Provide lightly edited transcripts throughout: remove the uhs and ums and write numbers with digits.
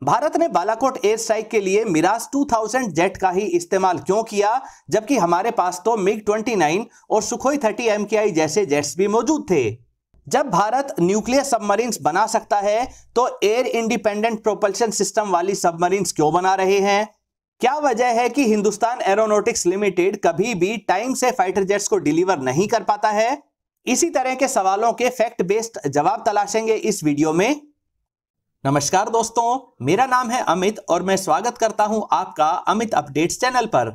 भारत ने Balakot air strike के लिए मिराज 2000 जेट का ही इस्तेमाल क्यों किया, जबकि हमारे पास तो मिग 29 और सुखोई 30 MKI जैसे जेट्स भी मौजूद थे। जब भारत न्यूक्लियर सबमरीन्स बना सकता है तो एयर इंडिपेंडेंट प्रोपल्शन सिस्टम वाली सबमरीन्स क्यों बना रहे हैं? क्या वजह है कि हिंदुस्तान एरोनॉटिक्स लिमिटेड कभी भी टाइम से फाइटर जेट्स को डिलीवर नहीं कर पाता है? इसी तरह के सवालों के फैक्ट बेस्ड जवाब तलाशेंगे इस वीडियो में। नमस्कार दोस्तों, मेरा नाम है अमित और मैं स्वागत करता हूं आपका अमित अपडेट्स चैनल पर।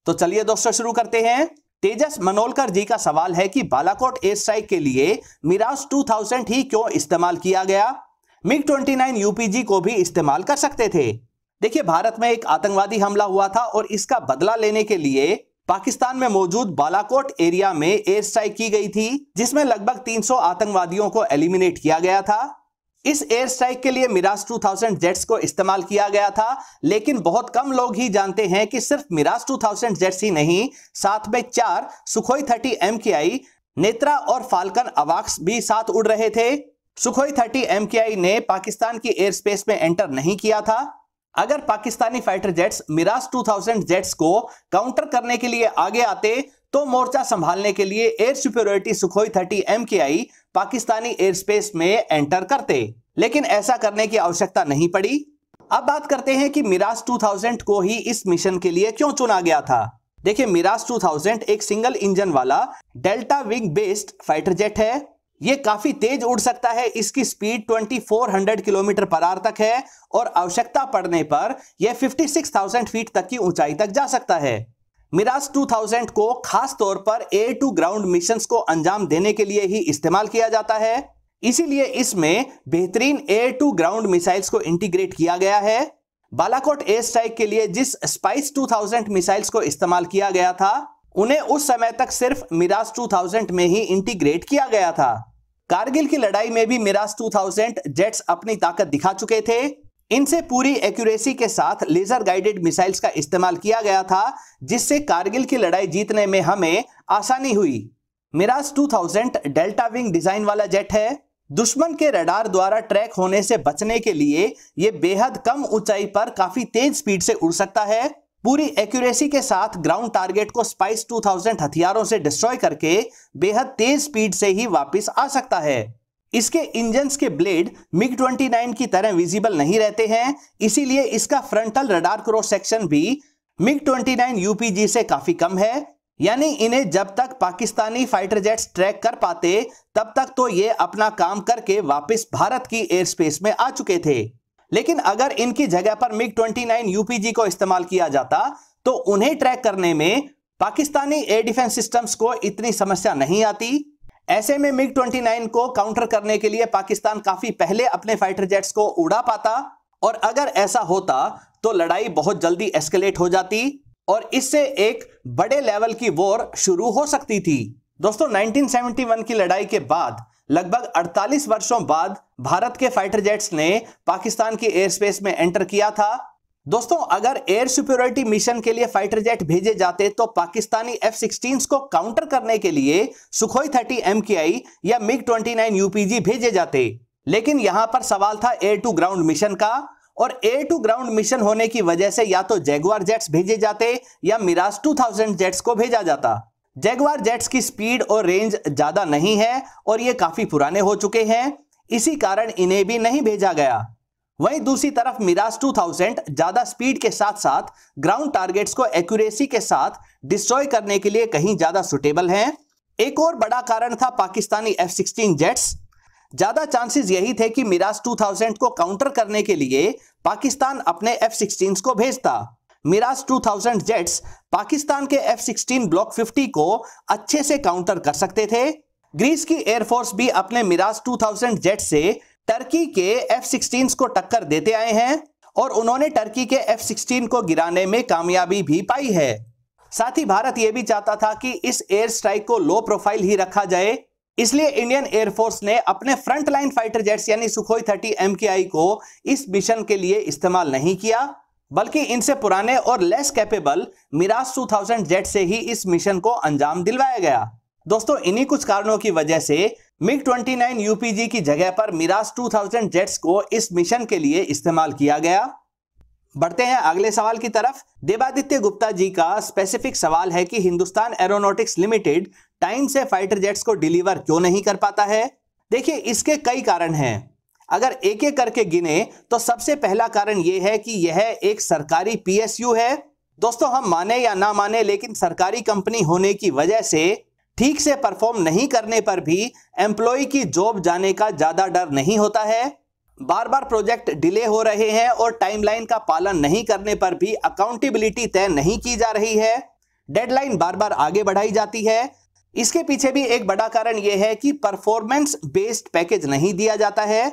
तो चलिए दोस्तों शुरू करते हैं। तेजस मनोलकर जी का सवाल है कि बालाकोट एयर स्ट्राइक के लिए मिराज 2000 ही क्यों इस्तेमाल किया गया? मिग 29 यूपीजी को भी इस्तेमाल कर सकते थे। देखिए, भारत में एक आतंकवादी हमला हुआ था और इसका बदला लेने के लिए पाकिस्तान में मौजूद बालाकोट एरिया में एयर स्ट्राइक की गई थी, जिसमें लगभग 300 आतंकवादियों को एलिमिनेट किया गया था। इस एयर स्ट्राइक के लिए मिराज 2000 जेट्स को इस्तेमाल किया गया था, लेकिन बहुत कम लोग ही जानते हैं कि सिर्फ मिराज 2000 जेट्स ही नहीं, साथ में 4 सुखोई 30 MKI, नेत्रा और फाल्कन अवाक्स भी साथ उड़ रहे थे। सुखोई 30 MKI ने पाकिस्तान की एयर स्पेस में एंटर नहीं किया था। अगर Pakistani fighter jets Mirage 2000 jets को काउंटर करने के लिए आगे आते तो मोर्चा संभालने के लिए air superiority Sukhoi 30 MKI Pakistani air space में एंटर करते, लेकिन ऐसा करने की आवश्यकता नहीं पड़ी। अब बात करते हैं कि मिराज 2000 को ही इस मिशन के लिए क्यों चुना गया था। देखिए, मिराज 2000 एक सिंगल इंजन वाला delta wing based fighter jet है। यह काफी तेज उड़ सकता है। इसकी स्पीड 2400 किलोमीटर पर आवर तक है और आवश्यकता पड़ने पर यह 56,000 फीट तक की ऊंचाई तक जा सकता है। मिराज 2000 को खास तौर पर एयर टू ग्राउंड मिशंस को अंजाम देने के लिए ही इस्तेमाल किया जाता है। इसीलिए इसमें बेहतरीन एयर टू ग्राउंड मिसाइल्स को इंटीग्रेट किया गया है। बालाकोट एयर स्ट्राइक के लिए जिस स्पाइस 2000 मिसाइल्स को इस्तेमाल किया गया था, उन्हें उस समय तक सिर्फ मिराज 2000 में ही इंटीग्रेट किया गया था। कारगिल की लड़ाई में भी मिराज 2000 जेट्स अपनी ताकत दिखा चुके थे। इनसे पूरी एक्यूरेसी के साथ लेजर गाइडेड मिसाइल्स का इस्तेमाल किया गया था, जिससे कारगिल की लड़ाई जीतने में हमें आसानी हुई। मिराज 2000 डेल्टा विंग डिजाइन वाला जेट है। दुश्मन के रडार द्वारा ट्रैक होने से बचने के लिए यह बेहद कम ऊंचाई पर काफी तेज स्पीड से उड़ सकता है। पूरी एक्यूरेसी के साथ ग्राउंड टारगेट को स्पाइस 2000 हथियारों से डिस्ट्रॉय करके बेहद तेज स्पीड से ही वापस आ सकता है। इसके इंजन्स के ब्लेड मिग 29 की तरह विजिबल नहीं रहते हैं, इसीलिए इसका फ्रंटल रडार क्रॉस सेक्शन भी मिग 29 यूपीजी से काफी कम है। यानी इन्हें जब तक पाकिस्तानी फाइटर जेट्स ट्रैक कर पाते तब तक तो ये अपना काम करके वापस भारत की एयर स्पेस में आ चुके थे। लेकिन अगर इनकी जगह पर मिग 29 यूपीजी को इस्तेमाल किया जाता तो उन्हें ट्रैक करने में पाकिस्तानी एयर डिफेंस सिस्टम्स को इतनी समस्या नहीं आती। ऐसे में मिग 29 को काउंटर करने के लिए पाकिस्तान काफी पहले अपने फाइटर जेट्स को उड़ा पाता, और अगर ऐसा होता तो लड़ाई बहुत जल्दी एस्केलेट हो जाती और इससे एक बड़े लेवल की वॉर शुरू हो सकती थी। दोस्तों, 1971 की लड़ाई के बाद लगभग 48 वर्षों बाद भारत के फाइटर जेट्स ने पाकिस्तान की एयर स्पेस में एंटर किया था। दोस्तों, अगर एयर सुपीरियरिटी मिशन के लिए फाइटर जेट भेजे जाते तो पाकिस्तानी F-16 को काउंटर करने के लिए सुखोई 30 MKI या मिग 29 यूपीजी भेजे जाते। लेकिन यहां पर सवाल था एयर टू ग्राउंड मिशन का, और एयर टू ग्राउंड मिशन होने की वजह से या तो जैगुआर जेट्स भेजे जाते या मिराज 2000 जेट्स को भेजा जाता। जैगुआर जेट्स की स्पीड और रेंज ज्यादा नहीं है और ये काफी पुराने हो चुके हैं, इसी कारण इन्हें भी नहीं भेजा गया। वहीं दूसरी तरफ मिराज 2000 ज्यादा स्पीड के साथ साथ ग्राउंड टारगेट्स को एक्यूरेसी के साथ डिस्ट्रॉय करने के लिए कहीं ज्यादा सुटेबल हैं। एक और बड़ा कारण था पाकिस्तानी F-16 जेट्स। ज्यादा चांसेस यही थे कि मिराज 2000 को काउंटर करने के लिए पाकिस्तान अपने F-16 को भेजता। मिराज 2000 जेट्स पाकिस्तान के F-16 ब्लॉक 50 को अच्छे से काउंटर कर सकते थे। ग्रीस की एयरफोर्स भी अपने मिराज 2000 जेट से टर्की के F-16 को टक्कर देते आए हैं और उन्होंने टर्की के F-16 को गिराने में कामयाबी भी पाई है। साथ ही भारत यह भी चाहता था कि इस एयर स्ट्राइक को लो प्रोफाइल ही रखा जाए, इसलिए इंडियन एयरफोर्स ने अपने फ्रंट लाइन फाइटर जेट्स यानी सुखोई 30 MKI को इस मिशन के लिए इस्तेमाल नहीं किया, बल्कि इनसे पुराने और लेस कैपेबल मिराज 2000 जेट से ही इस मिशन को अंजाम दिलवाया गया। दोस्तों इन्हीं कुछ कारणों की वजह से मिग 29 यूपीजी की जगह पर मिराज 2000 जेट्स को इस मिशन के लिए इस्तेमाल किया गया। बढ़ते हैं अगले सवाल की तरफ। देवादित्य गुप्ता जी का स्पेसिफिक सवाल है कि हिंदुस्तान एरोनॉटिक्स लिमिटेड टाइम से फाइटर जेट्स को डिलीवर क्यों नहीं कर पाता है। देखिए इसके कई कारण हैं। अगर एक एक करके गिने तो सबसे पहला कारण यह है कि यह एक सरकारी पीएसयू है। दोस्तों हम माने या ना माने, लेकिन सरकारी कंपनी होने की वजह से ठीक से परफॉर्म नहीं करने पर भी एम्प्लॉय की जॉब जाने का ज्यादा डर नहीं होता है। बार बार प्रोजेक्ट डिले हो रहे हैं और टाइमलाइन का पालन नहीं करने पर भी अकाउंटेबिलिटी तय नहीं की जा रही है। डेडलाइन बार बार आगे बढ़ाई जाती है। इसके पीछे भी एक बड़ा कारण यह है कि परफॉर्मेंस बेस्ड पैकेज नहीं दिया जाता है।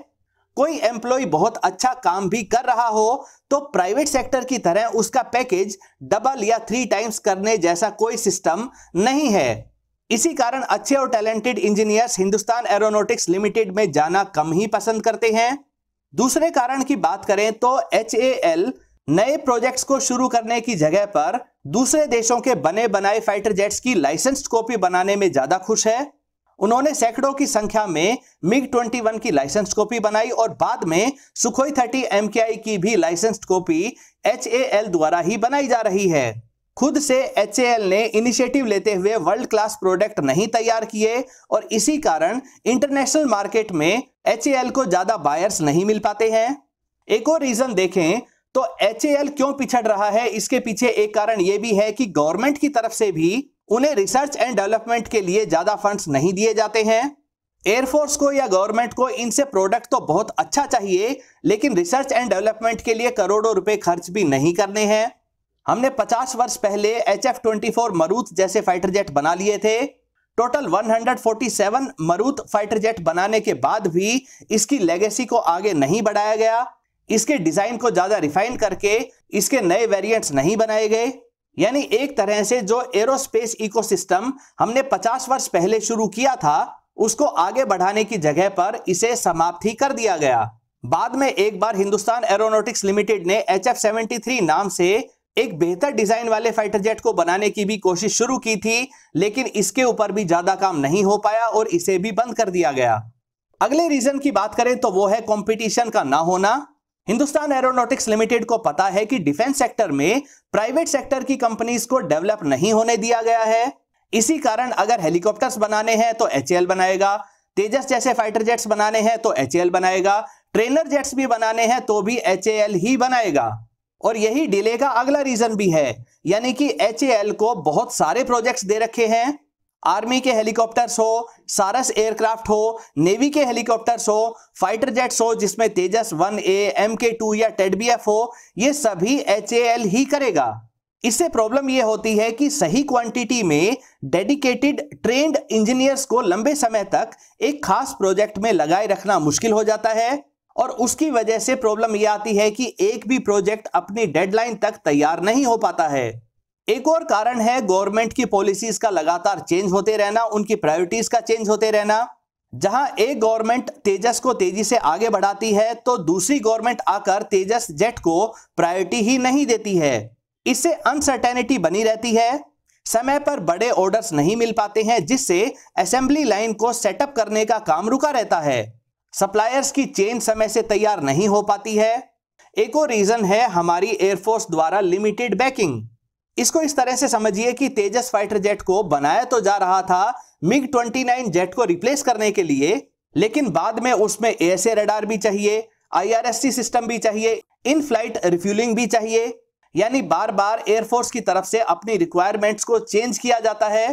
कोई एम्प्लॉय बहुत अच्छा काम भी कर रहा हो तो प्राइवेट सेक्टर की तरह उसका पैकेज डबल या 3 टाइम्स करने जैसा कोई सिस्टम नहीं है। इसी कारण अच्छे और talented engineers Hindustan aeronautics limited में जाना कम ही पसंद करते हैं। दूसरे कारण की बात करें तो HAL नए प्रोजेक्ट्स को शुरू करने की जगह पर दूसरे देशों के बने बनाए फाइटर जेट्स की लाइसेंस्ड कॉपी बनाने में ज्यादा खुश है। उन्होंने सैकड़ों की संख्या में मिग 21 की लाइसेंस्ड कॉपी बनाई और बाद में सुखोई 30 MKI की भी लाइसेंस्ड कॉपी HAL द्वारा ही बनाई जा रही है। खुद से HAL ने इनिशिएटिव लेते हुए वर्ल्ड क्लास प्रोडक्ट नहीं तैयार किए और इसी कारण इंटरनेशनल मार्केट में HAL को ज्यादा बायर्स नहीं मिल पाते हैं। एक और रीजन देखें तो HAL क्यों पिछड़ रहा है, इसके पीछे एक कारण यह भी है कि गवर्नमेंट की तरफ से भी उन्हें रिसर्च एंड डेवलपमेंट के लिए ज्यादा फंड्स नहीं दिए जाते हैं। एयरफोर्स को या गवर्नमेंट को इनसे प्रोडक्ट तो बहुत अच्छा चाहिए, लेकिन रिसर्च एंड डेवलपमेंट के लिए करोड़ों रुपए खर्च भी नहीं करने हैं। हमने 50 वर्ष पहले HF-24 मरूत जैसे फाइटर जेट बना लिए थे। टोटल 147 मरूत फाइटर जेट बनाने के बाद भी इसकी लेगेसी को आगे नहीं बढ़ाया गया। इसके डिजाइन को ज्यादा रिफाइन करके इसके नए वेरिएंट्स नहीं बनाए गए। यानी एक तरह से जो एरोस्पेस इकोसिस्टम हमने 50 वर्ष पहले शुरू किया था उसको आगे बढ़ाने की जगह पर इसे समाप्त ही कर दिया गया। बाद में एक बार हिंदुस्तान एरोनॉटिक्स लिमिटेड ने HF-73 नाम से एक बेहतर डिजाइन वाले फाइटर जेट को बनाने की भी कोशिश शुरू की थी, लेकिन इसके ऊपर भी ज्यादा काम नहीं हो पाया और इसे भी बंद कर दिया गया। अगले रीजन की बात करें तो वो है कंपटीशन का ना होना। हिंदुस्तान एरोनॉटिक्स लिमिटेड को पता है कि डिफेंस सेक्टर में प्राइवेट सेक्टर की कंपनीज को डेवलप नहीं होने दिया गया है। इसी कारण अगर हेलीकॉप्टर्स बनाने हैं तो HAL बनाएगा, तेजस जैसे फाइटर जेट्स बनाने हैं तो HAL बनाएगा, ट्रेनर जेट्स भी बनाने हैं तो भी HAL ही बनाएगा। और यही डिले का अगला रीजन भी है, यानी कि HAL को बहुत सारे प्रोजेक्ट्स दे रखे हैं। आर्मी के हेलीकॉप्टर्स हो, सारस एयरक्राफ्ट हो, नेवी के हेलीकॉप्टर्स हो, फाइटर जेट्स हो जिसमें तेजस 1A, MK2 या TEDBF हो, ये सभी HAL ही करेगा। इससे प्रॉब्लम यह होती है कि सही क्वांटिटी में डेडिकेटेड ट्रेंड इंजीनियर्स को लंबे समय तक एक खास प्रोजेक्ट में लगाए रखना मुश्किल हो जाता है और उसकी वजह से प्रॉब्लम यह आती है कि एक भी प्रोजेक्ट अपनी डेडलाइन तक तैयार नहीं हो पाता है। एक और कारण है गवर्नमेंट की पॉलिसीज का लगातार चेंज होते रहना, उनकी प्रायोरिटीज का चेंज होते रहना। जहां एक गवर्नमेंट तेजस को तेजी से आगे बढ़ाती है तो दूसरी गवर्नमेंट आकर तेजस जेट को प्रायोरिटी ही नहीं देती है। इससे अनसर्टेनिटी बनी रहती है, समय पर बड़े ऑर्डर्स नहीं मिल पाते हैं, जिससे असेंबली लाइन को सेटअप करने का काम रुका रहता है। सप्लायर्स की चेन समय से तैयार नहीं हो पाती है। एक और रीजन है हमारी एयरफोर्स द्वारा लिमिटेड बैकिंग। इसको इस तरह से समझिए कि तेजस फाइटर जेट को बनाया तो जा रहा था मिग 29 जेट को रिप्लेस करने के लिए, लेकिन बाद में उसमें ASA रडार भी चाहिए, IRSC सिस्टम भी चाहिए, इन फ्लाइट रिफ्यूलिंग भी चाहिए। यानी बार बार एयरफोर्स की तरफ से अपनी रिक्वायरमेंट्स को चेंज किया जाता है।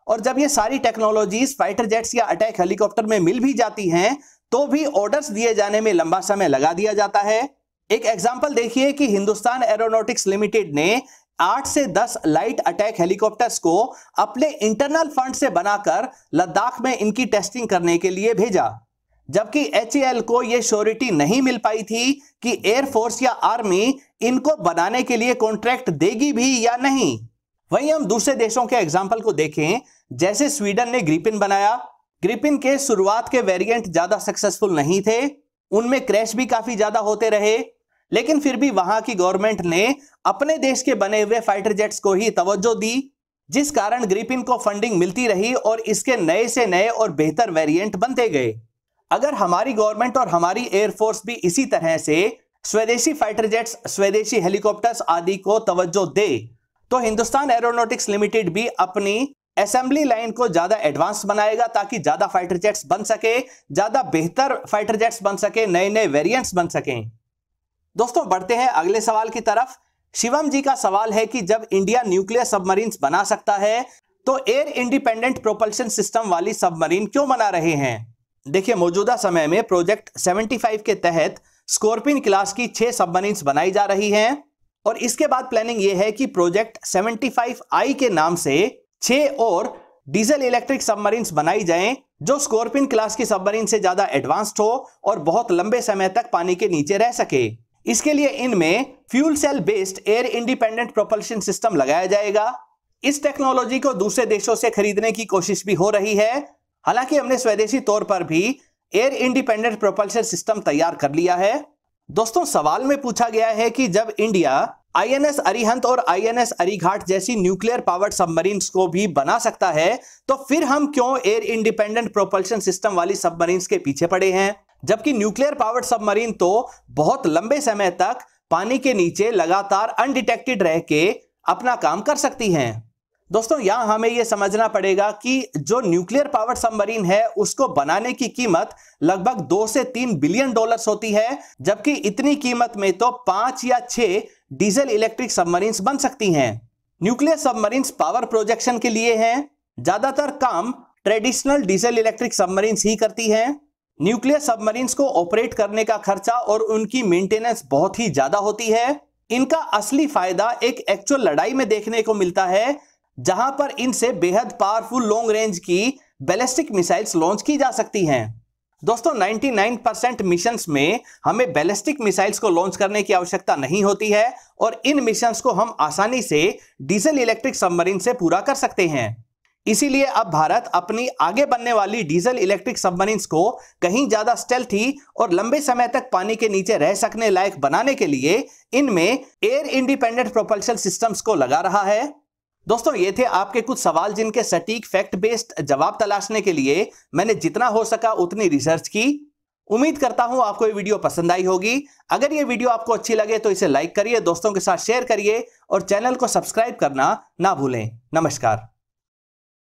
और जब ये सारी टेक्नोलॉजीज फाइटर जेट्स या अटैक हेलीकॉप्टर में मिल भी जाती हैं तो भी ऑर्डर्स दिए जाने में लंबा समय लगा दिया जाता है। एक एग्जांपल देखिए कि हिंदुस्तान एरोनॉटिक्स लिमिटेड ने 8 से 10 लाइट अटैक हेलीकॉप्टर्स को अपने इंटरनल फंड से बनाकर लद्दाख में इनकी टेस्टिंग करने के लिए भेजा, जबकि HAL को यह श्योरिटी नहीं मिल पाई थी कि एयरफोर्स या आर्मी इनको बनाने के लिए कॉन्ट्रैक्ट देगी भी या नहीं। वहीं हम दूसरे देशों के एग्जाम्पल को देखें, जैसे स्वीडन ने ग्रिपिन बनाया। ग्रिपिन के शुरुआत के वेरिएंट ज्यादा सक्सेसफुल नहीं थे, उनमें क्रैश भी काफी ज्यादा होते रहे, लेकिन फिर भी वहां की गवर्नमेंट ने अपने देश के बने हुए फाइटर जेट्स को ही तवज्जो दी। जिस कारण ग्रिफिन को फंडिंग मिलती रही और इसके नए से नए और बेहतर वेरिएंट बनते गए। अगर हमारी गवर्नमेंट और हमारी एयरफोर्स भी इसी तरह से स्वदेशी फाइटर जेट्स, स्वदेशी हेलीकॉप्टर्स आदि को तवज्जो दे तो हिंदुस्तान एरोनॉटिक्स लिमिटेड भी अपनी असेंबली लाइन को ज्यादा एडवांस बनाएगा ताकि ज्यादा फाइटर जेट्स बन सके, ज्यादा बेहतर फाइटर जेट्स बन सके, नए नए वेरिएंट्स बन सकें। दोस्तों बढ़ते हैं अगले सवाल की तरफ। शिवम जी का सवाल है कि जब इंडिया न्यूक्लियर सबमरीन्स बना सकता है तो एयर इंडिपेंडेंट प्रोपल्शन सिस्टम वाली सबमरीन क्यों बना रहे हैं। देखिए, मौजूदा समय में प्रोजेक्ट 75 के तहत स्कॉर्पियन क्लास की 6 सबमरीन्स बनाई जा रही हैं और इसके बाद प्लानिंग यह है कि प्रोजेक्ट 75I के नाम से 6 और डीजल इलेक्ट्रिक सबमरीन्स बनाई जाएं जो स्कॉर्पियन क्लास की सबमरीन से ज्यादा एडवांस्ड हो और बहुत लंबे समय तक पानी के नीचे रह सके। इसके लिए इनमें fuel cell based air independent propulsion system लगाया जाएगा। इस टेक्नोलॉजी को दूसरे देशों से खरीदने की कोशिश भी हो रही है। हालांकि हमने स्वदेशी तौर पर भी एयर इंडिपेंडेंट प्रोपल्शन सिस्टम तैयार कर लिया है। दोस्तों सवाल में पूछा गया है कि जब इंडिया INS अरिहंत और INS अरिघाट जैसी न्यूक्लियर पावर्ड सबमरीन्स को भी बना सकता है तो फिर हम क्यों एयर इंडिपेंडेंट प्रोपल्शन सिस्टम वाली सबमरीन्स के पीछे पड़े हैं, जबकि न्यूक्लियर पावर्ड सबमरीन तो बहुत लंबे समय तक पानी के नीचे लगातार अनडिटेक्टेड रह के अपना काम कर सकती हैं। दोस्तों यहां हमें यह समझना पड़ेगा कि जो न्यूक्लियर पावर्ड सबमरीन है उसको बनाने की कीमत लगभग 2 से 3 बिलियन डॉलर्स होती है, जबकि इतनी कीमत में तो 5 या 6 डीजल इलेक्ट्रिक सबमरीन्स बन सकती हैं। न्यूक्लियर सबमरीन्स पावर प्रोजेक्शन के लिए हैं। ज्यादातर काम ट्रेडिशनल डीजल इलेक्ट्रिक सबमरीन्स ही करती हैं। न्यूक्लियर सबमरीन्स को ऑपरेट करने का खर्चा और उनकी मेंटेनेंस बहुत ही ज्यादा होती है। इनका असली फायदा एक एक्चुअल लड़ाई में देखने को मिलता है जहां पर इनसे बेहद पावरफुल लॉन्ग रेंज की बैलिस्टिक मिसाइल्स लॉन्च की जा सकती हैं। दोस्तों 99% मिशंस में हमें बैलिस्टिक मिसाइल्स को लॉन्च करने की आवश्यकता नहीं होती है और इन मिशंस को हम आसानी से डीजल इलेक्ट्रिक सबमरीन से पूरा कर सकते हैं। इसीलिए अब भारत अपनी आगे बनने वाली डीजल इलेक्ट्रिक सबमरीन्स को कहीं ज्यादा स्टेल्थी और लंबे समय तक पानी के नीचे रह सकने लायक बनाने के लिए इनमें एयर इंडिपेंडेंट प्रोपल्शन सिस्टम्स को लगा रहा है। दोस्तों ये थे आपके कुछ सवाल जिनके सटीक फैक्ट बेस्ड जवाब तलाशने के लिए मैंने जितना हो सका उतनी रिसर्च की। उम्मीद करता हूं आपको ये वीडियो पसंद आई होगी। अगर ये वीडियो आपको अच्छी लगे तो इसे लाइक करिए, दोस्तों के साथ शेयर करिए और चैनल को सब्सक्राइब करना ना भूलें। नमस्कार।